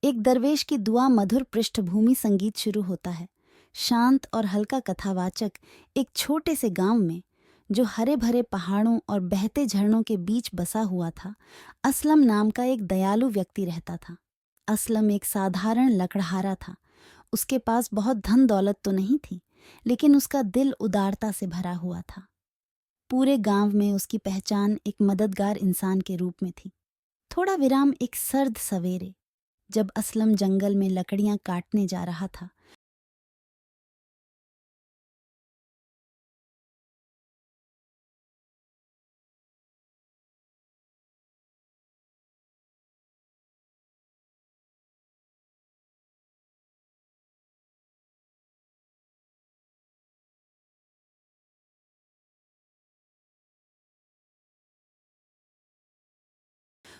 एक दरवेश की दुआ मधुर पृष्ठभूमि संगीत शुरू होता है। शांत और हल्का कथावाचक एक छोटे से गांव में, जो हरे भरे पहाड़ों और बहते झरनों के बीच बसा हुआ था, असलम नाम का एक दयालु व्यक्ति रहता था। असलम एक साधारण लकड़हारा था। उसके पास बहुत धन दौलत तो नहीं थी, लेकिन उसका दिल उदारता से भरा हुआ था। पूरे गांव में उसकी पहचान एक मददगार इंसान के रूप में थी। थोड़ा विराम एक सर्द सवेरे, जब असलम जंगल में लकड़ियां काटने जा रहा था,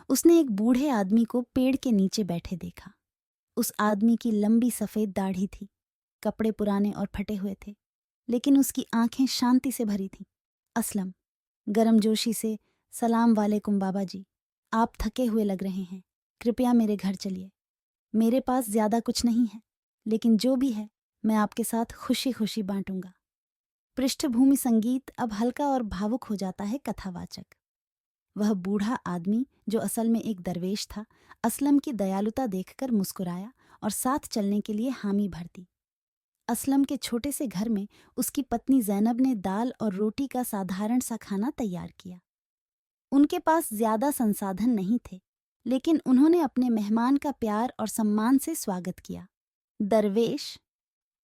उसने एक बूढ़े आदमी को पेड़ के नीचे बैठे देखा। उस आदमी की लंबी सफेद दाढ़ी थी, कपड़े पुराने और फटे हुए थे, लेकिन उसकी आंखें शांति से भरी थीं। असलम गर्मजोशी से, सलाम वालेकुम बाबा जी, आप थके हुए लग रहे हैं, कृपया मेरे घर चलिए। मेरे पास ज्यादा कुछ नहीं है, लेकिन जो भी है मैं आपके साथ खुशी खुशी बांटूंगा। पृष्ठभूमि संगीत अब हल्का और भावुक हो जाता है। कथावाचक वह बूढ़ा आदमी, जो असल में एक दरवेश था, असलम की दयालुता देखकर मुस्कुराया और साथ चलने के लिए हामी भर दी। असलम के छोटे से घर में उसकी पत्नी जैनब ने दाल और रोटी का साधारण सा खाना तैयार किया। उनके पास ज्यादा संसाधन नहीं थे, लेकिन उन्होंने अपने मेहमान का प्यार और सम्मान से स्वागत किया। दरवेश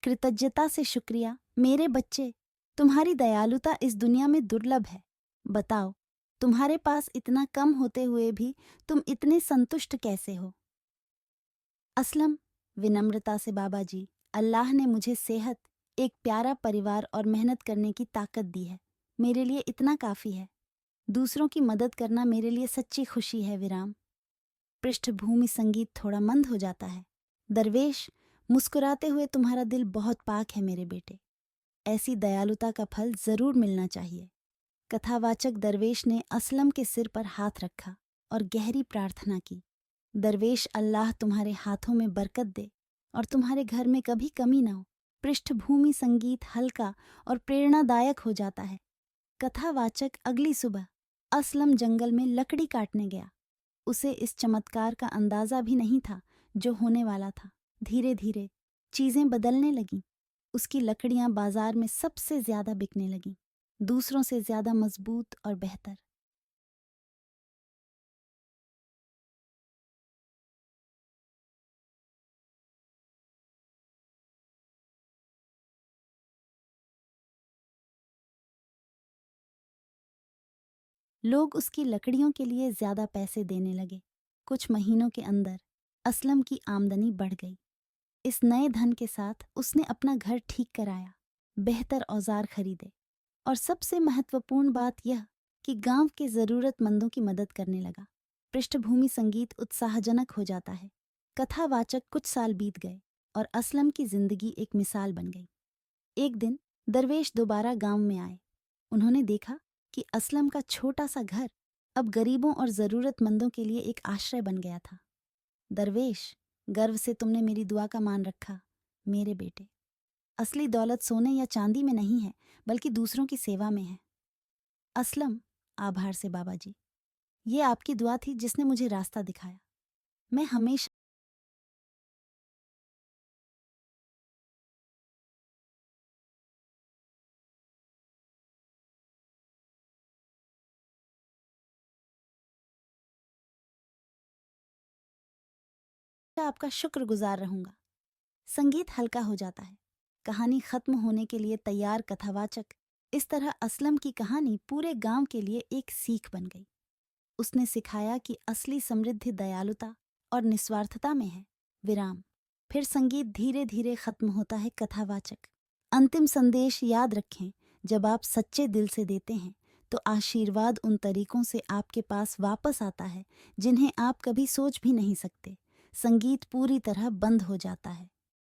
कृतज्ञता से, शुक्रिया मेरे बच्चे, तुम्हारी दयालुता इस दुनिया में दुर्लभ है। बताओ, तुम्हारे पास इतना कम होते हुए भी तुम इतने संतुष्ट कैसे हो? असलम विनम्रता से, बाबा जी, अल्लाह ने मुझे सेहत, एक प्यारा परिवार और मेहनत करने की ताकत दी है। मेरे लिए इतना काफी है। दूसरों की मदद करना मेरे लिए सच्ची खुशी है। विराम। पृष्ठभूमि संगीत थोड़ा मंद हो जाता है। दरवेश मुस्कुराते हुए, तुम्हारा दिल बहुत पाक है मेरे बेटे। ऐसी दयालुता का फल जरूर मिलना चाहिए। कथावाचक दरवेश ने असलम के सिर पर हाथ रखा और गहरी प्रार्थना की। दरवेश, अल्लाह तुम्हारे हाथों में बरकत दे और तुम्हारे घर में कभी कमी न हो। पृष्ठभूमि संगीत हल्का और प्रेरणादायक हो जाता है। कथावाचक अगली सुबह असलम जंगल में लकड़ी काटने गया। उसे इस चमत्कार का अंदाजा भी नहीं था जो होने वाला था। धीरे धीरे चीजें बदलने लगीं। उसकी लकड़ियां बाजार में सबसे ज्यादा बिकने लगीं, दूसरों से ज्यादा मजबूत और बेहतर। लोग उसकी लकड़ियों के लिए ज्यादा पैसे देने लगे। कुछ महीनों के अंदर असलम की आमदनी बढ़ गई। इस नए धन के साथ उसने अपना घर ठीक कराया, बेहतर औजार खरीदे और सबसे महत्वपूर्ण बात यह कि गांव के जरूरतमंदों की मदद करने लगा। पृष्ठभूमि संगीत उत्साहजनक हो जाता है। कथावाचक कुछ साल बीत गए और असलम की जिंदगी एक मिसाल बन गई। एक दिन दरवेश दोबारा गांव में आए। उन्होंने देखा कि असलम का छोटा सा घर अब गरीबों और जरूरतमंदों के लिए एक आश्रय बन गया था। दरवेश, गर्व से तुमने मेरी दुआ का मान रखा मेरे बेटे। असली दौलत सोने या चांदी में नहीं है, बल्कि दूसरों की सेवा में है। असलम, आभार से बाबा जी, ये आपकी दुआ थी जिसने मुझे रास्ता दिखाया। मैं हमेशा आपका शुक्रगुजार रहूंगा। संगीत हल्का हो जाता है। कहानी खत्म होने के लिए तैयार। कथावाचक इस तरह असलम की कहानी पूरे गांव के लिए एक सीख बन गई। उसने सिखाया कि असली समृद्धि दयालुता और निस्वार्थता में है। विराम। फिर संगीत धीरे धीरे खत्म होता है। कथावाचक अंतिम संदेश याद रखें, जब आप सच्चे दिल से देते हैं तो आशीर्वाद उन तरीकों से आपके पास वापस आता है जिन्हें आप कभी सोच भी नहीं सकते। संगीत पूरी तरह बंद हो जाता है।